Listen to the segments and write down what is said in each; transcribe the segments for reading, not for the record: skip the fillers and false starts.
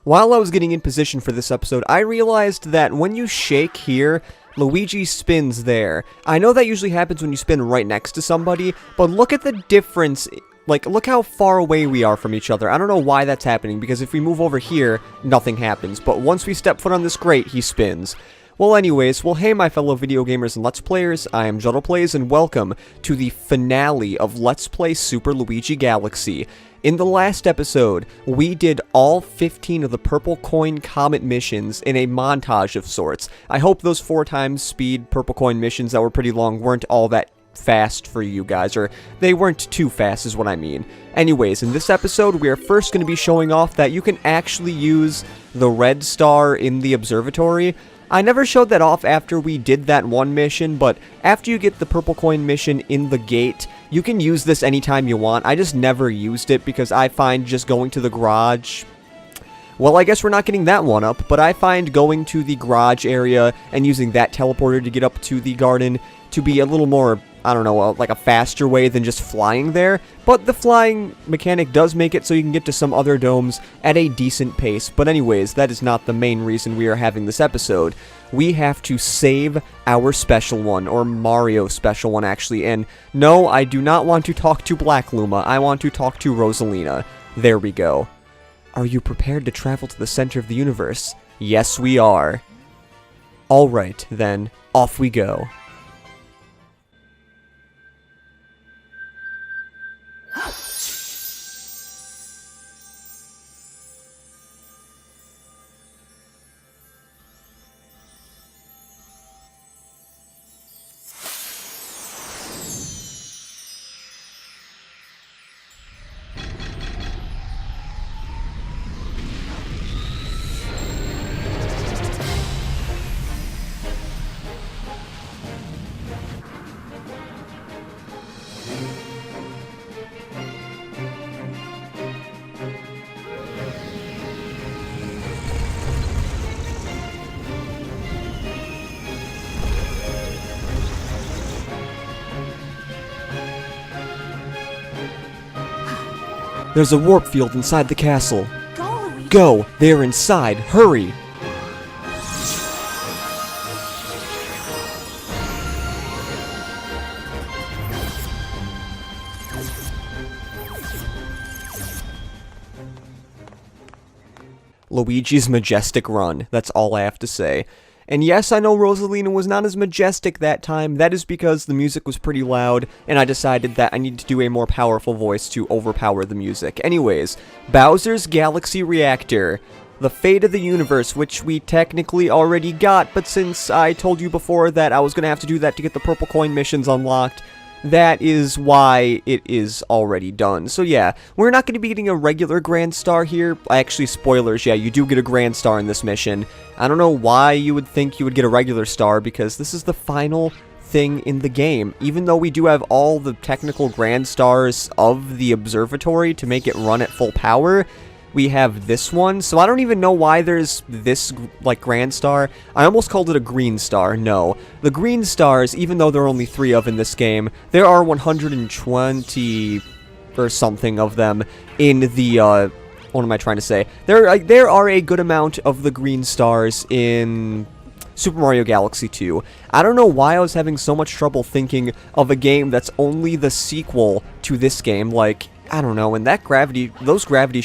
While I was getting in position for this episode, I realized that when you shake here, Luigi spins there. I know that usually happens when you spin right next to somebody, but look at the difference. Like, look how far away we are from each other. I don't know why that's happening, because if we move over here, nothing happens. But once we step foot on this grate, he spins. Well, anyways, hey my fellow video gamers and Let's Players, I am JuddlePlays, and welcome to the finale of Let's Play Super Luigi Galaxy. In the last episode, we did all 15 of the Purple Coin Comet missions in a montage of sorts. I hope those 4 times speed Purple Coin missions that were pretty long weren't all that fast for you guys, or they weren't too fast is what I mean. Anyways, in this episode, we are first going to be showing off that you can actually use the red star in the observatory. I never showed that off after we did that one mission, but after you get the purple coin mission in the gate, you can use this anytime you want. I just never used it because I find just going to the garage... Well, I guess we're not getting that one up, but I find going to the garage area and using that teleporter to get up to the garden to be a little more, I don't know, like a faster way than just flying there. But the flying mechanic does make it so you can get to some other domes at a decent pace. But anyways, that is not the main reason we are having this episode. We have to save our special one, or Mario special one actually. And no, I do not want to talk to Black Luma. I want to talk to Rosalina. There we go. Are you prepared to travel to the center of the universe? Yes, we are. Alright, then, off we go. There's a warp field inside the castle. Go, Luigi. Go! They're inside! Hurry! Luigi's majestic run. That's all I have to say. And yes, I know Rosalina was not as majestic that time. That is because the music was pretty loud, and I decided that I needed to do a more powerful voice to overpower the music. Anyways, Bowser's Galaxy Reactor. The fate of the universe, which we technically already got, but since I told you before that I was going to have to do that to get the purple coin missions unlocked, that is why it is already done. So yeah, we're not going to be getting a regular Grand Star here. Actually, spoilers, yeah, you do get a Grand Star in this mission. I don't know why you would think you would get a regular star, because this is the final thing in the game. Even though we do have all the technical Grand Stars of the observatory to make it run at full power, we have this one, so I don't even know why there's this, like, Grand Star. I almost called it a Green Star. No. The Green Stars, even though there are only 3 of in this game, there are 120 or something of them in the, what am I trying to say? There are a good amount of the Green Stars in Super Mario Galaxy 2. I don't know why I was having so much trouble thinking of a game that's only the sequel to this game, like... I don't know, and those gravity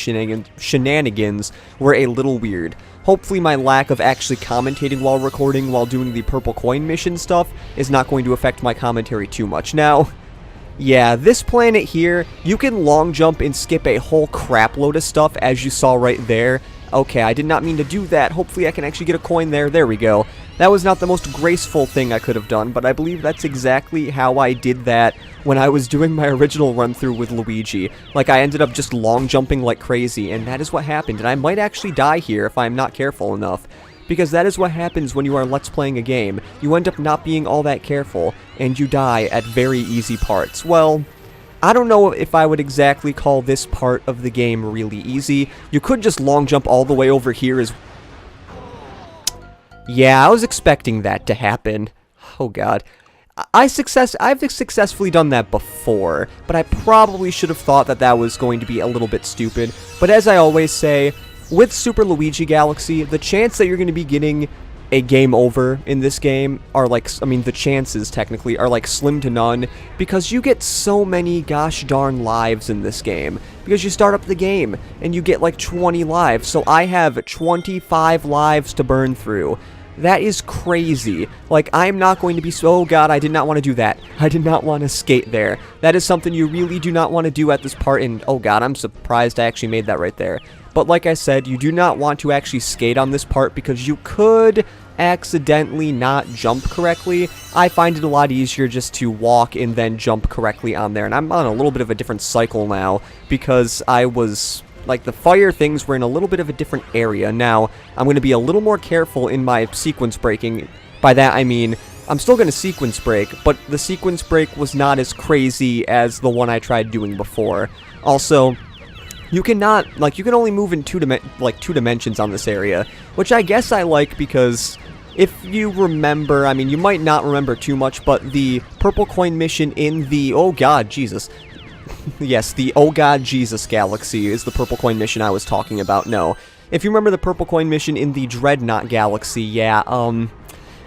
shenanigans were a little weird. Hopefully my lack of actually commentating while recording while doing the purple coin mission stuff is not going to affect my commentary too much. Now, yeah, this planet here, you can long jump and skip a whole crap load of stuff, as you saw right there. Okay, I did not mean to do that. Hopefully I can actually get a coin there. There we go. That was not the most graceful thing I could have done, but I believe that's exactly how I did that when I was doing my original run-through with Luigi. Like, I ended up just long jumping like crazy, and that is what happened. And I might actually die here if I'm not careful enough, because that is what happens when you are Let's Playing a game. You end up not being all that careful, and you die at very easy parts. Well... I don't know if I would exactly call this part of the game really easy. You could just long jump all the way over here as... Yeah, I was expecting that to happen. Oh god. I've successfully done that before, but I probably should have thought that that was going to be a little bit stupid. But as I always say, with Super Luigi Galaxy, the chance that you're going to be getting a game over in this game are like, I mean, the chances technically are like slim to none, because you get so many gosh darn lives in this game, because you start up the game and you get like 20 lives, so I have 25 lives to burn through. That is crazy. Like, I'm not going to be so... Oh god, I did not want to do that. I did not want to skate there. That is something you really do not want to do at this part, and oh god, I'm surprised I actually made that right there. But like I said, you do not want to actually skate on this part because you could accidentally not jump correctly. I find it a lot easier just to walk and then jump correctly on there, and I'm on a little bit of a different cycle now because I was... Like, the fire things were in a little bit of a different area. Now, I'm going to be a little more careful in my sequence breaking. By that, I mean, I'm still going to sequence break, but the sequence break was not as crazy as the one I tried doing before. Also, you cannot, like, you can only move in two dimensions on this area, which I guess I like because... If you remember, I mean, you might not remember too much, but the purple coin mission in the... Oh god, Jesus. Yes, the Oh God Jesus Galaxy is the purple coin mission I was talking about. No. If you remember the purple coin mission in the Dreadnought Galaxy, yeah,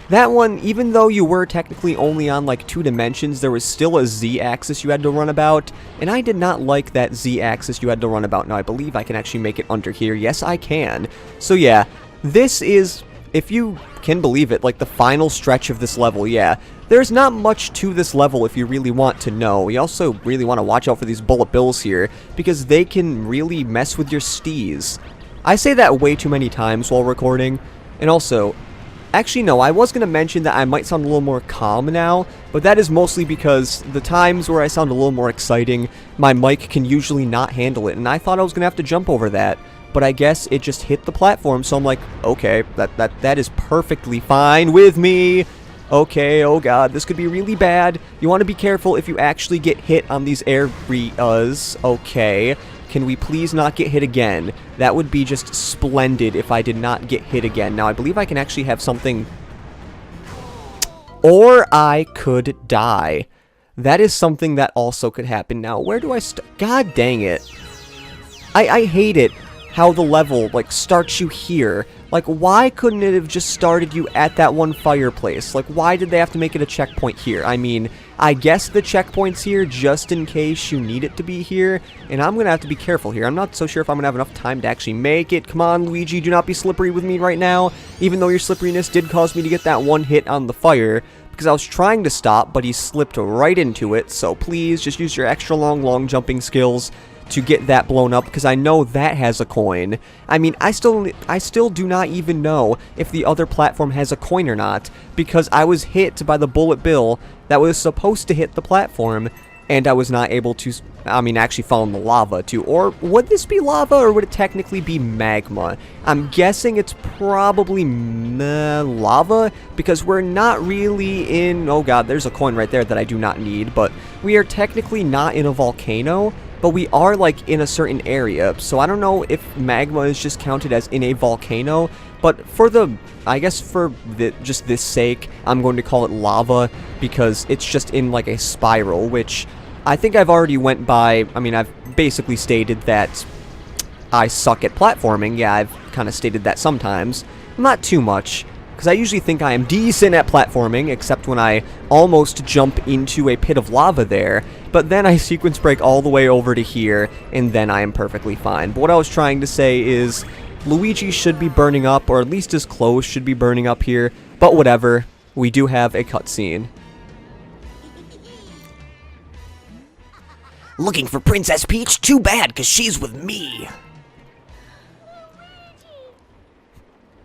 that one, even though you were technically only on like 2 dimensions, there was still a Z-axis you had to run about, and I did not like that Z-axis you had to run about. Now, I believe I can actually make it under here. Yes, I can. So yeah, this is... If you can believe it, like the final stretch of this level, yeah. There's not much to this level if you really want to know. You also really want to watch out for these bullet bills here, because they can really mess with your steez. I say that way too many times while recording. And also, actually no, I was going to mention that I might sound a little more calm now, but that is mostly because the times where I sound a little more exciting, my mic can usually not handle it, and I thought I was going to have to jump over that. But I guess it just hit the platform, so I'm like, okay, that is perfectly fine with me. Okay, oh god, this could be really bad. You want to be careful if you actually get hit on these areas. Okay, can we please not get hit again? That would be just splendid if I did not get hit again. Now, I believe I can actually have something... Or I could die. That is something that also could happen. Now, where do I God dang it. I hate it. How the level, like, starts you here. Like, why couldn't it have just started you at that one fireplace? Like, why did they have to make it a checkpoint here? I mean, I guess the checkpoint's here just in case you need it to be here, and I'm gonna have to be careful here. I'm not so sure if I'm gonna have enough time to actually make it. Come on, Luigi, do not be slippery with me right now, even though your slipperiness did cause me to get that one hit on the fire, because I was trying to stop, but he slipped right into it, so please, just use your extra long jumping skills to get that blown up, because I know that has a coin. I mean, I still do not even know if the other platform has a coin or not, because I was hit by the bullet bill that was supposed to hit the platform, and I was not able to, I mean, actually fall in the lava too. Or would this be lava, or would it technically be magma? I'm guessing it's probably lava, because we're not really in, oh god, there's a coin right there that I do not need, but we are technically not in a volcano, but we are, like, in a certain area, so I don't know if magma is just counted as in a volcano, but for the, I guess for just this sake, I'm going to call it lava, because it's just in, like, a spiral, which I think I've already went by. I mean, I've basically stated that I suck at platforming. Yeah, I've kind of stated that sometimes. Not too much, because I usually think I am decent at platforming, except when I almost jump into a pit of lava there, but then I sequence break all the way over to here, and then I am perfectly fine. But what I was trying to say is, Luigi should be burning up, or at least his clothes should be burning up here, but whatever, we do have a cutscene. Looking for Princess Peach? Too bad, 'cause she's with me.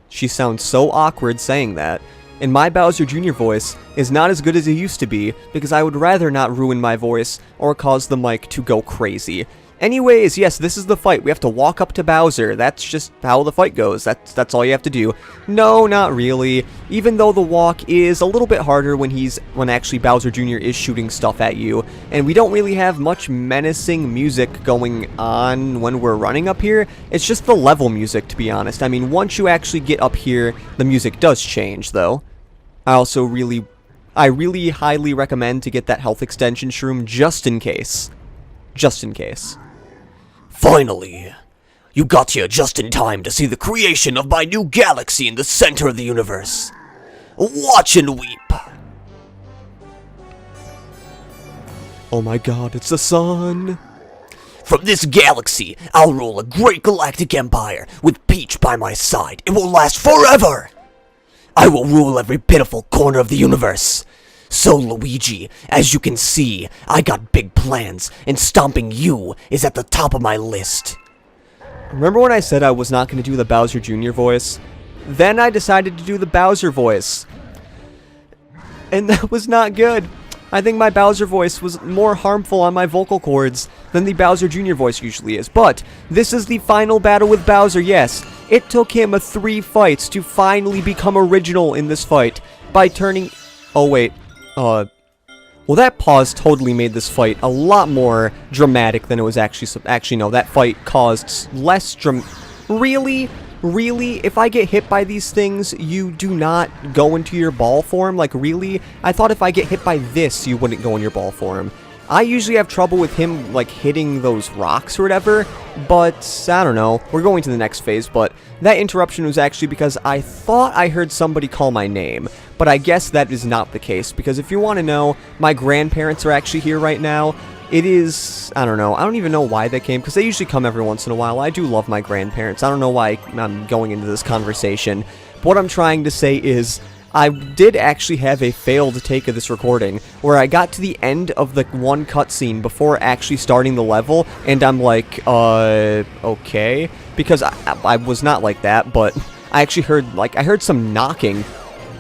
She sounds so awkward saying that, and my Bowser Jr. voice is not as good as it used to be, because I would rather not ruin my voice or cause the mic to go crazy. Anyways, yes, this is the fight. We have to walk up to Bowser. That's just how the fight goes. That's all you have to do. No, not really. Even though the walk is a little bit harder when actually Bowser Jr. is shooting stuff at you, and we don't really have much menacing music going on when we're running up here. It's just the level music, to be honest. I mean, once you actually get up here, the music does change, though. I really highly recommend to get that health extension shroom just in case. Just in case. Finally, You got here just in time to see the creation of my new galaxy in the center of the universe. Watch and weep. Oh my god, it's the sun! From this galaxy, I'll rule a great galactic empire with Peach by my side. It will last forever! I will rule every pitiful corner of the universe. So, Luigi, as you can see, I got big plans, and stomping you is at the top of my list. Remember when I said I was not going to do the Bowser Jr. voice? Then I decided to do the Bowser voice. And that was not good. I think my Bowser voice was more harmful on my vocal cords than the Bowser Jr. voice usually is. But this is the final battle with Bowser, yes. It took him 3 fights to finally become original in this fight by turning... Oh, wait. Well, that pause totally made this fight a lot more dramatic than it was actually... Actually, no, that fight caused less Really? Really? If I get hit by these things, you do not go into your ball form? Like, really? I thought if I get hit by this, you wouldn't go in your ball form. I usually have trouble with him, like, hitting those rocks or whatever, but I don't know. We're going to the next phase, but that interruption was actually because I thought I heard somebody call my name, but I guess that is not the case, because if you want to know, my grandparents are actually here right now. It is, I don't know, I don't even know why they came, because they usually come every once in a while. I do love my grandparents. I don't know why I'm going into this conversation. But what I'm trying to say is, I did actually have a failed take of this recording, where I got to the end of the one cutscene before actually starting the level, and I'm like, okay, because I was not like that, but I actually heard, like, I heard some knocking,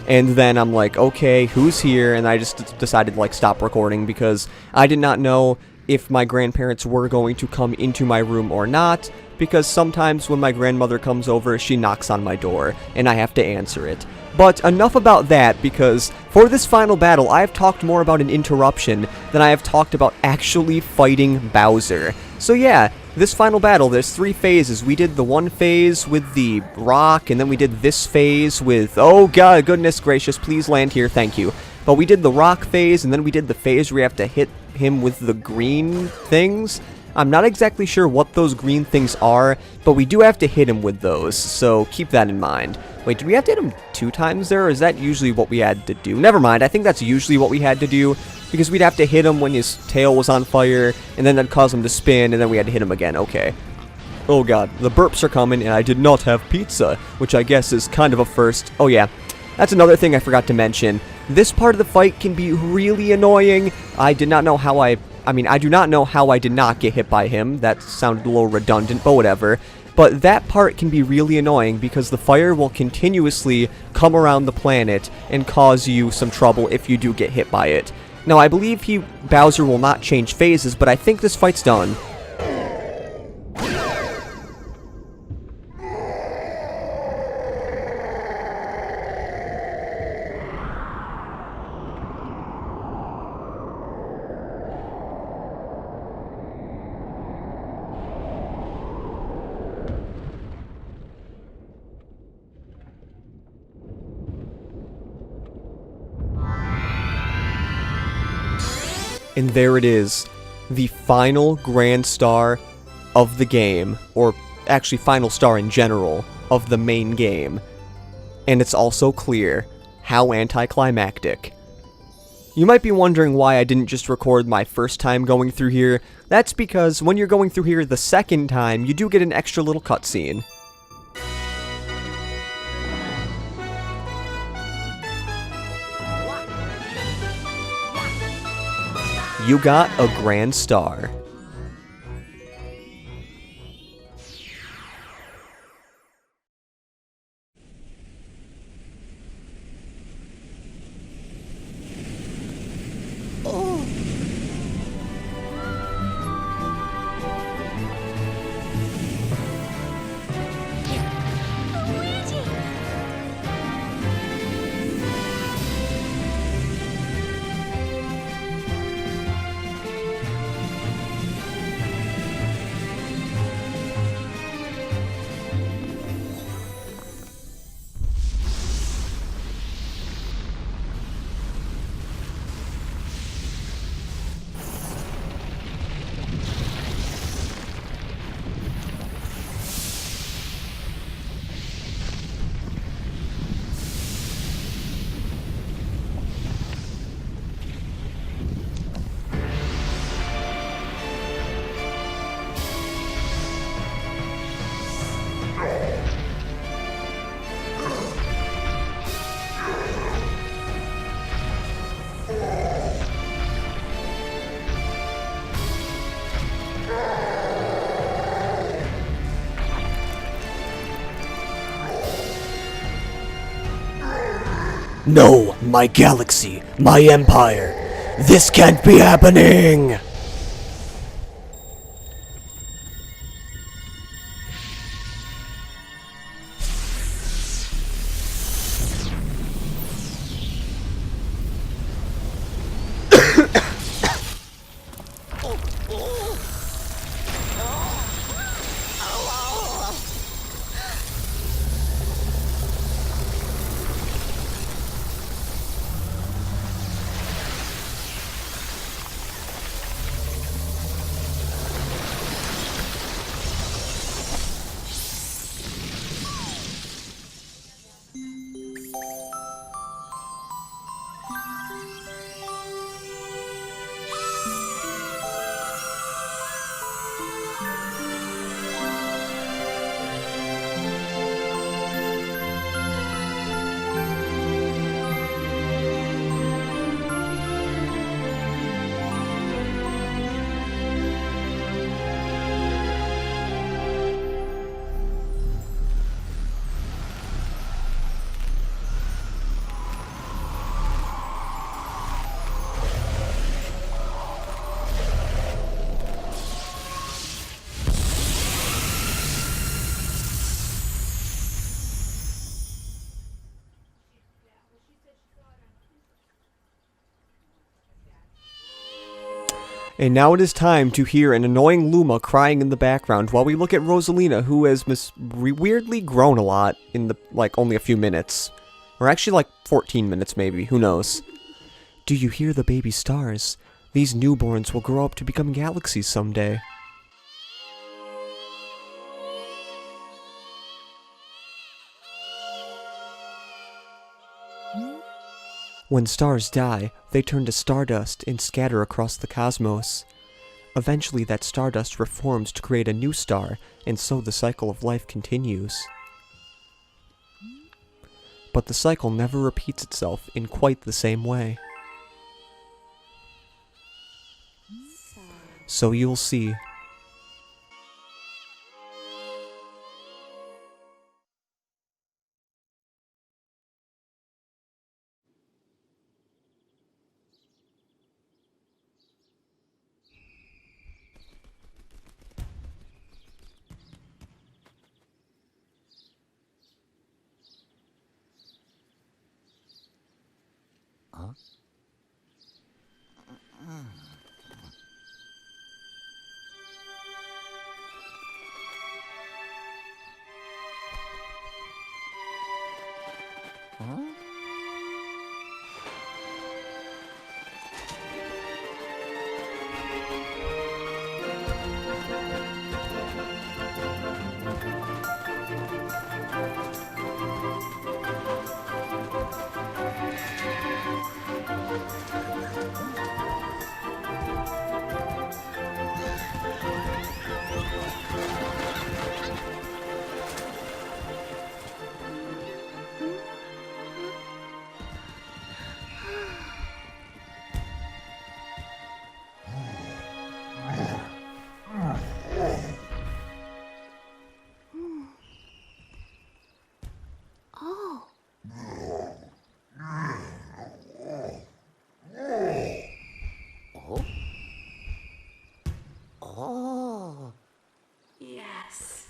and then I'm like, okay, who's here? And I just decided to, like, stop recording because I did not know if my grandparents were going to come into my room or not, because sometimes when my grandmother comes over, she knocks on my door, and I have to answer it. But enough about that, because for this final battle, I have talked more about an interruption than I have talked about actually fighting Bowser. So yeah, this final battle, there's 3 phases. We did the one phase with the rock, and then we did this phase with... Oh god, goodness gracious, please land here, thank you. But we did the rock phase, and then we did the phase where you have to hit him with the green things. I'm not exactly sure what those green things are, but we do have to hit him with those, so keep that in mind. Wait, did we have to hit him 2 times there, or is that usually what we had to do? Never mind, I think that's usually what we had to do, because we'd have to hit him when his tail was on fire, and then that'd cause him to spin, and then we had to hit him again, okay. Oh god, the burps are coming, and I did not have pizza, which I guess is kind of a first. Oh yeah, that's another thing I forgot to mention. This part of the fight can be really annoying. I did not know how I do not know how I did not get hit by him. That sounded a little redundant, but whatever. But that part can be really annoying because the fire will continuously come around the planet and cause you some trouble if you do get hit by it. Now, I believe Bowser will not change phases, but I think this fight's done. And there it is, the final grand star of the game, or actually final star in general, of the main game. And it's also clear how anticlimactic. You might be wondering why I didn't just record my first time going through here. That's because when you're going through here the second time, you do get an extra little cutscene. You got a grand star. No, my galaxy, my empire. This can't be happening! And now it is time to hear an annoying Luma crying in the background while we look at Rosalina, who has weirdly grown a lot in only a few minutes. Or actually 14 minutes maybe, who knows. Do you hear the baby stars? These newborns will grow up to become galaxies someday. When stars die, they turn to stardust and scatter across the cosmos. Eventually that stardust reforms to create a new star, and so the cycle of life continues. But the cycle never repeats itself in quite the same way. So you'll see.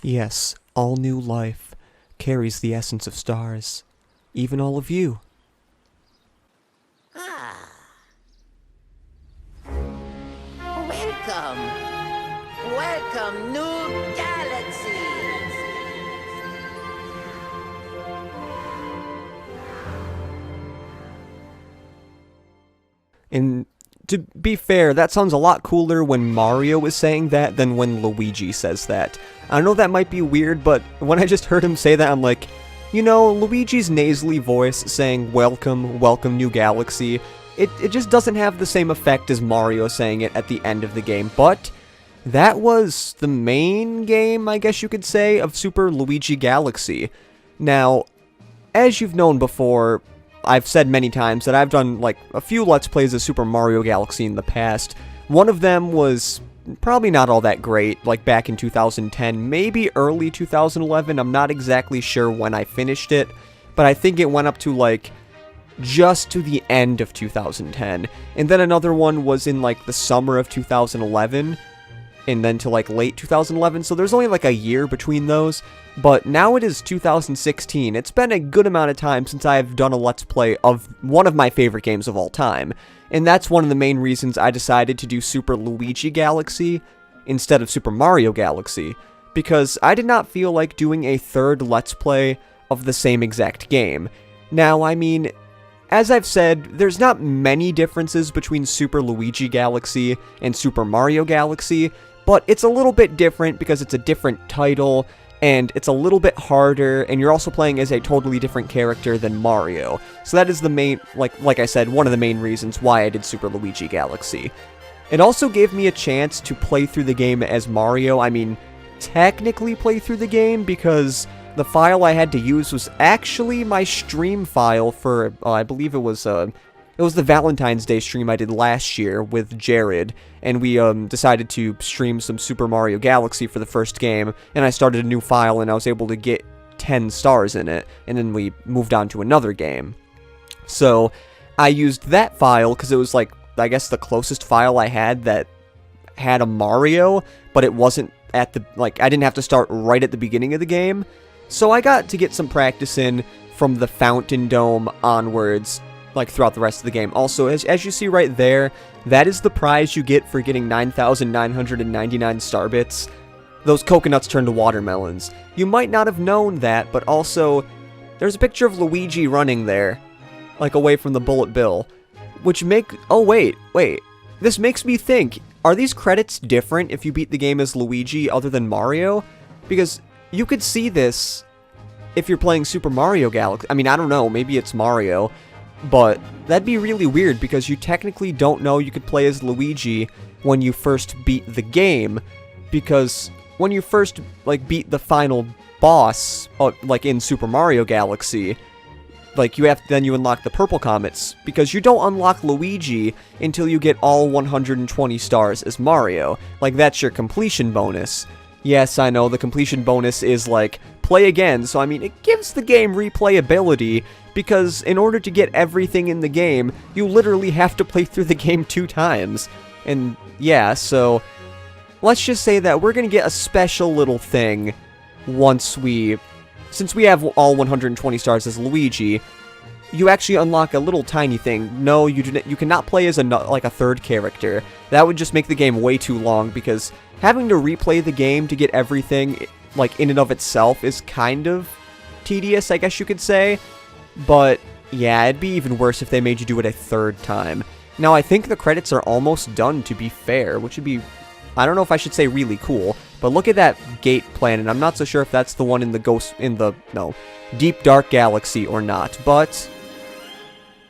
Yes, all new life carries the essence of stars. Even all of you. Welcome! Welcome, new galaxies! And to be fair, that sounds a lot cooler when Mario is saying that than when Luigi says that. I know that might be weird, but when I just heard him say that, I'm like, you know, Luigi's nasally voice saying, welcome, welcome new galaxy, it just doesn't have the same effect as Mario saying it at the end of the game, but that was the main game, I guess you could say, of Super Luigi Galaxy. Now, as you've known before, I've said many times that I've done, a few Let's Plays of Super Mario Galaxy in the past. One of them was probably not all that great, back in 2010, maybe early 2011, I'm not exactly sure when I finished it, but I think it went up to, just to the end of 2010. And then another one was in like the summer of 2011, and then to like late 2011, so there's only like a year between those. But now it is 2016. It's been a good amount of time since I've done a Let's Play of one of my favorite games of all time. And that's one of the main reasons I decided to do Super Luigi Galaxy instead of Super Mario Galaxy, because I did not feel like doing a third Let's Play of the same exact game. Now, I mean, as I've said, there's not many differences between Super Luigi Galaxy and Super Mario Galaxy, but it's a little bit different because it's a different title, and it's a little bit harder, and you're also playing as a totally different character than Mario. So that is the main, like I said, one of the main reasons why I did Super Luigi Galaxy. It also gave me a chance to play through the game as Mario. I mean, technically play through the game, because the file I had to use was actually my stream file for, I believe it was the Valentine's Day stream I did last year with Jared, and we decided to stream some Super Mario Galaxy for the first game, and I started a new file, and I was able to get 10 stars in it, and then we moved on to another game. So, I used that file, because it was like, I guess the closest file I had that had a Mario, but it wasn't at the, like, I didn't have to start right at the beginning of the game. So I got to get some practice in from the Fountain Dome onwards, like throughout the rest of the game. Also, as you see right there, that is the prize you get for getting 9,999 star bits. Those coconuts turn to watermelons. You might not have known that, but also, there's a picture of Luigi running there, like away from the bullet bill, which oh wait, this makes me think, are these credits different if you beat the game as Luigi other than Mario? Because you could see this if you're playing Super Mario Galaxy. I mean, I don't know, maybe it's Mario, but that'd be really weird because you technically don't know you could play as Luigi when you first beat the game, because when you first, like, beat the final boss, like in Super Mario Galaxy, like, then you unlock the purple comets, because you don't unlock Luigi until you get all 120 stars as Mario. Like, that's your completion bonus. Yes, I know, the completion bonus is like, play again, so I mean, it gives the game replayability, because in order to get everything in the game, you literally have to play through the game 2 times. And yeah, so let's just say that we're gonna get a special little thing since we have all 120 stars as Luigi, you actually unlock a little tiny thing. No, you cannot play as a third character. That would just make the game way too long, because having to replay the game to get everything, like, in and of itself is kind of tedious, I guess you could say. But yeah, it'd be even worse if they made you do it a third time. Now, I think the credits are almost done, to be fair, which would be, I don't know if I should say really cool, but look at that gate planet. I'm not so sure if that's the one in the Deep Dark Galaxy or not, but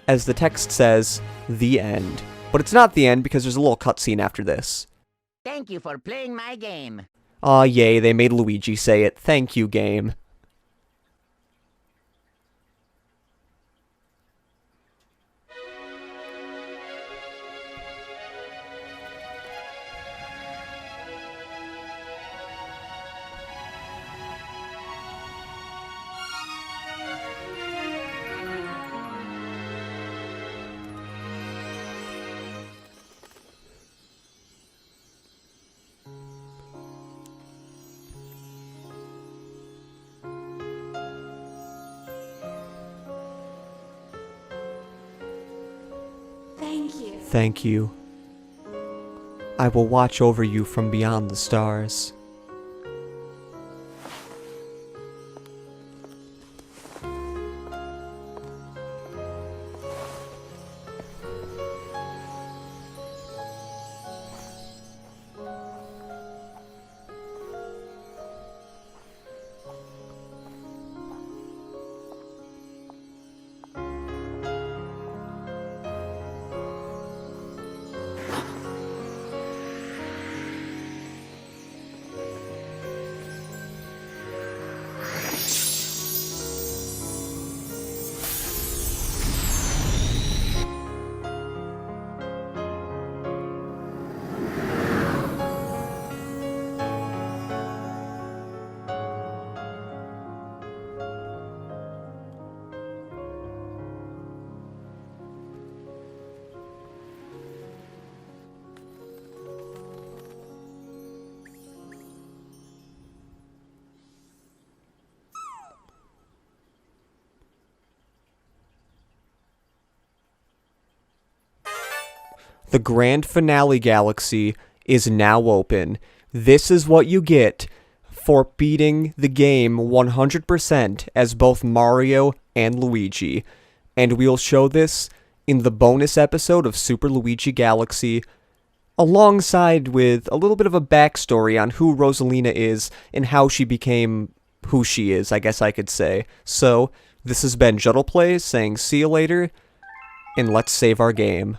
as the text says, the end. But it's not the end, because there's a little cutscene after this. Thank you for playing my game. Aw, yay, they made Luigi say it. Thank you, game. Thank you. I will watch over you from beyond the stars. The Grand Finale Galaxy is now open. This is what you get for beating the game 100% as both Mario and Luigi. And we'll show this in the bonus episode of Super Luigi Galaxy, alongside with a little bit of a backstory on who Rosalina is and how she became who she is, I guess I could say. So, this has been JuddlePlays saying see you later, and let's save our game.